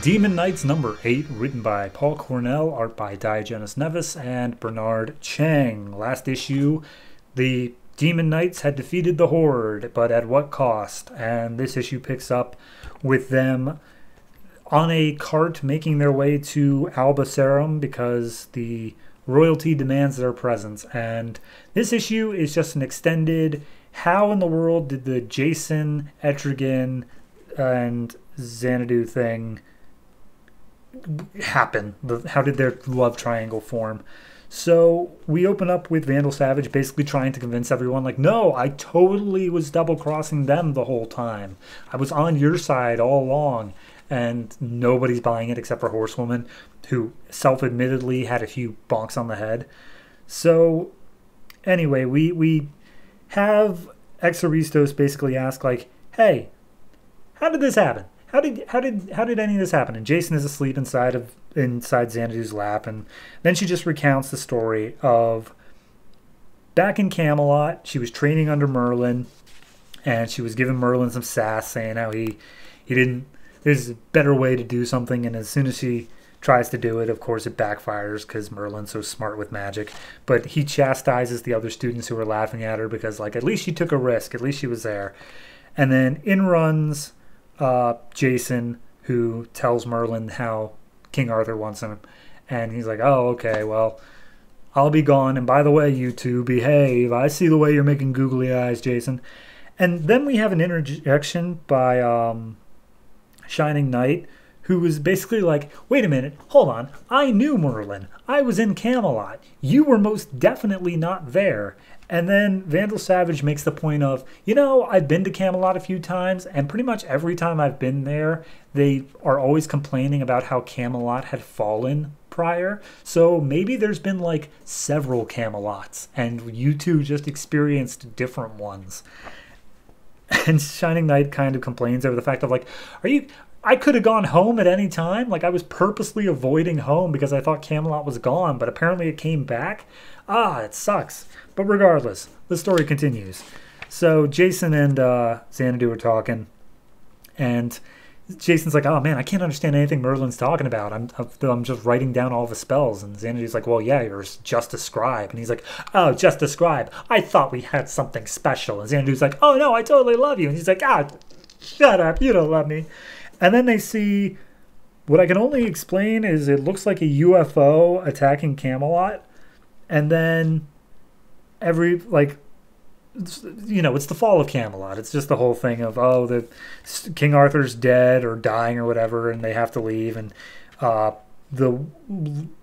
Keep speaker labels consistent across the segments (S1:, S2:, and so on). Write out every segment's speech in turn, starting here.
S1: Demon Knights number 8, written by Paul Cornell, art by Diogenes Nevis and Bernard Chang. Last issue, the Demon Knights had defeated the Horde, but at what cost? And this issue picks up with them on a cart making their way to Albacerum because the royalty demands their presence. And this issue is just an extended, how in the world did the Jason, Etrigan, and Xanadu thing happen? How did their love triangle form? So we open up with Vandal Savage basically trying to convince everyone, like, no, I totally was double-crossing them the whole time. I was on your side all along. And nobody's buying it except for Horsewoman, who self-admittedly had a few bonks on the head. So anyway, we have Exoristos basically ask, like, hey, how did this happen? How did any of this happen? And Jason is asleep inside Xanadu's lap, and then she just recounts the story of back in Camelot, she was training under Merlin, and she was giving Merlin some sass, saying how he didn't, there's a better way to do something, and as soon as she tries to do it, of course it backfires because Merlin's so smart with magic. But he chastises the other students who were laughing at her because, like, at least she took a risk, at least she was there. And then in runs Jason, who tells Merlin how King Arthur wants him, and he's like, oh, okay, well, I'll be gone, and by the way, you two, behave. I see the way you're making googly eyes, Jason. And then we have an interjection by Shining Knight, who was basically like, wait a minute, hold on, I knew Merlin. I was in Camelot. You were most definitely not there. And then Vandal Savage makes the point of, you know, I've been to Camelot a few times, and pretty much every time I've been there, they are always complaining about how Camelot had fallen prior. So maybe there's been like several Camelots, and you two just experienced different ones. And Shining Knight kind of complains over the fact of, like, I could have gone home at any time. Like, I was purposely avoiding home because I thought Camelot was gone, but apparently it came back. It sucks. But regardless, the story continues. So Jason and Xanadu are talking, and Jason's like, oh man, I can't understand anything Merlin's talking about. I'm just writing down all the spells. And Xanadu's like, well, yeah, you're just a scribe. And he's like, oh, just a scribe. I thought we had something special. And Xanadu's like, oh no, I totally love you. And he's like, shut up, you don't love me. And then they see, what I can only explain is it looks like a UFO attacking Camelot. And then it's the fall of Camelot. It's just the whole thing of, oh, the King Arthur's dead or dying or whatever, and they have to leave. And the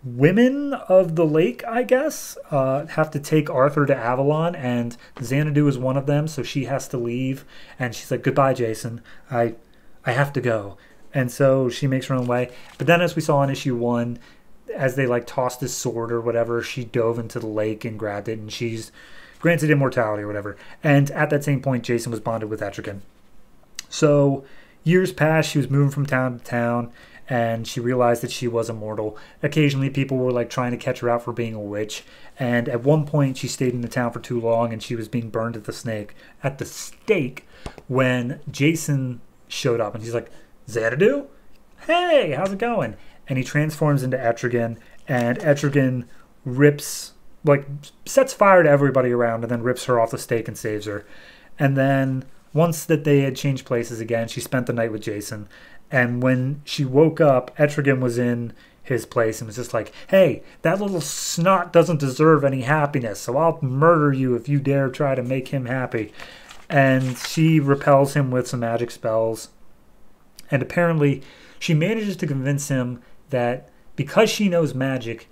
S1: women of the lake, I guess, have to take Arthur to Avalon, and Xanadu is one of them, so she has to leave. And she's like, goodbye, Jason. I have to go. And so she makes her own way. But then, as we saw in issue 1, as they like tossed his sword or whatever, she dove into the lake and grabbed it, and she's granted immortality or whatever. And at that same point, Jason was bonded with Etrigan. So years passed, she was moving from town to town, and she realized that she was immortal. Occasionally people were like trying to catch her out for being a witch, and at one point she stayed in the town for too long and she was being burned at the stake when Jason showed up, and he's like, Xanadu? Hey, how's it going? And he transforms into Etrigan, and Etrigan sets fire to everybody around and then rips her off the stake and saves her. And then once that they had changed places again, she spent the night with Jason. And when she woke up, Etrigan was in his place and was just like, hey, that little snot doesn't deserve any happiness, so I'll murder you if you dare try to make him happy. And she repels him with some magic spells. And apparently she manages to convince him that because she knows magic,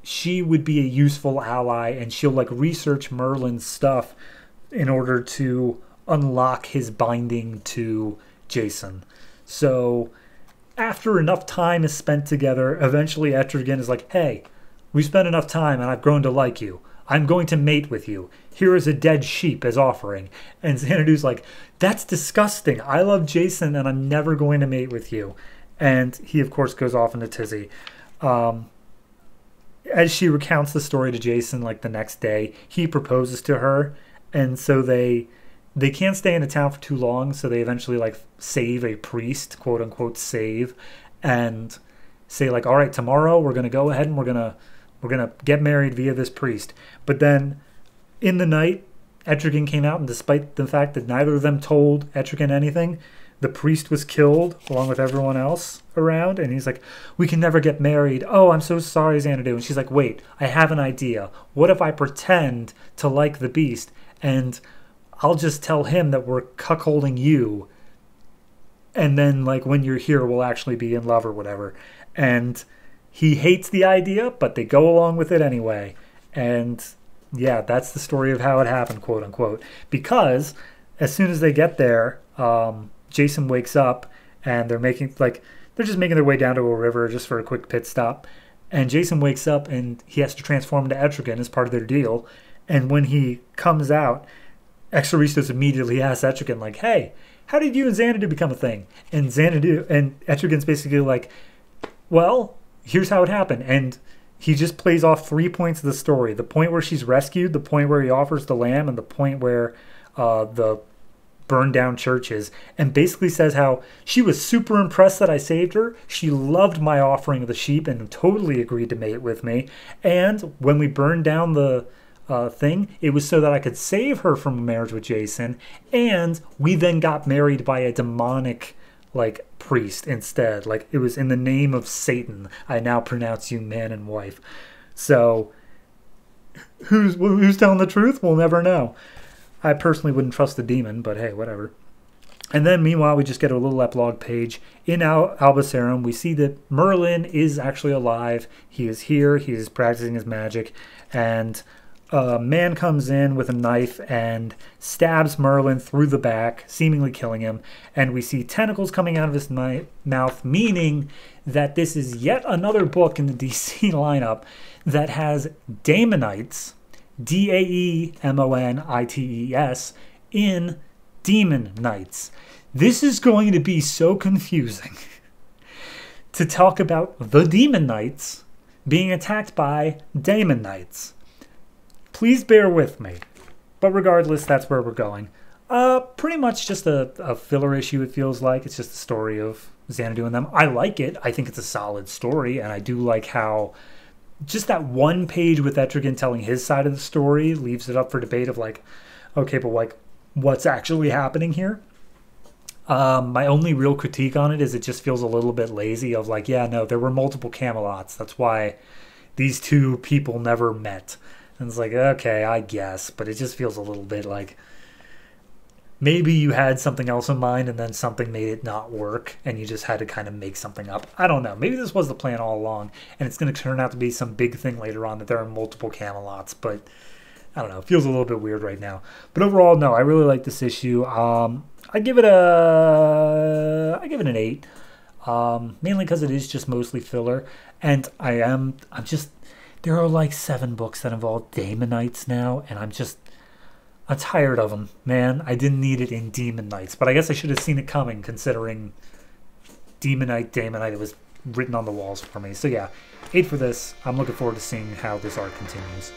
S1: she would be a useful ally, and she'll like research Merlin's stuff in order to unlock his binding to Jason. So after enough time is spent together, eventually Etrigan is like, hey, we spent enough time and I've grown to like you. I'm going to mate with you. Here is a dead sheep as offering. And Xanadu's like, that's disgusting. I love Jason and I'm never going to mate with you. And he, of course, goes off into tizzy. As she recounts the story to Jason, like the next day, he proposes to her. And so they can't stay in a town for too long. So they eventually like save a priest, quote unquote, save. and say like, all right, tomorrow we're gonna go ahead and we're gonna get married via this priest. But then in the night, Etrigan came out, and despite the fact that neither of them told Etrigan anything, the priest was killed along with everyone else around, and he's like, we can never get married. Oh, I'm so sorry, Xanadu. And she's like, wait, I have an idea. What if I pretend to like the beast, and I'll just tell him that we're cuckolding you, and then like when you're here, we'll actually be in love or whatever. And he hates the idea, but they go along with it anyway. And yeah, that's the story of how it happened, quote unquote. Because as soon as they get there, Jason wakes up, and they're just making their way down to a river just for a quick pit stop. And Jason wakes up, and he has to transform into Etrigan as part of their deal. And when he comes out, Exoristos immediately asks Etrigan, like, hey, how did you and Xanadu become a thing? And Etrigan's basically like, well, here's how it happened. And he just plays off 3 points of the story. The point where she's rescued, the point where he offers the lamb, and the point where the burned down churches, and basically says how she was super impressed that I saved her. She loved my offering of the sheep and totally agreed to mate with me. And when we burned down the thing, it was so that I could save her from a marriage with Jason. And we then got married by a demonic like priest instead. Like it was in the name of Satan. I now pronounce you man and wife. So who's telling the truth? We'll never know. I personally wouldn't trust the demon, but hey, whatever. And then meanwhile, we just get a little epilogue page. In Albacerum, we see that Merlin is actually alive. He is here. He is practicing his magic. And a man comes in with a knife and stabs Merlin through the back, seemingly killing him. And we see tentacles coming out of his mouth, meaning that this is yet another book in the DC lineup that has Daemonites, Daemonites, in Demon Knights. This is going to be so confusing to talk about the Demon Knights being attacked by Daemon Knights. Please bear with me. But regardless, that's where we're going. Pretty much just a filler issue, it feels like. It's just the story of Xanadu and them. I like it. I think it's a solid story, and I do like how just that one page with Etrigan telling his side of the story leaves it up for debate of like, okay, but like, what's actually happening here? My only real critique on it is it just feels a little bit lazy of like, yeah, no, there were multiple Camelots. That's why these two people never met. And it's like, okay, I guess, but it just feels a little bit like maybe you had something else in mind and then something made it not work and you just had to kind of make something up. I don't know. Maybe this was the plan all along and it's going to turn out to be some big thing later on that there are multiple Camelots, but I don't know. It feels a little bit weird right now. But overall, no, I really like this issue. I give it an 8. Mainly because it is just mostly filler. And I'm there are like 7 books that involve Daemonites now, and I'm tired of them, man. I didn't need it in Demon Knights, but I guess I should have seen it coming considering Daemonite, it was written on the walls for me. So yeah, 8 for this. I'm looking forward to seeing how this arc continues.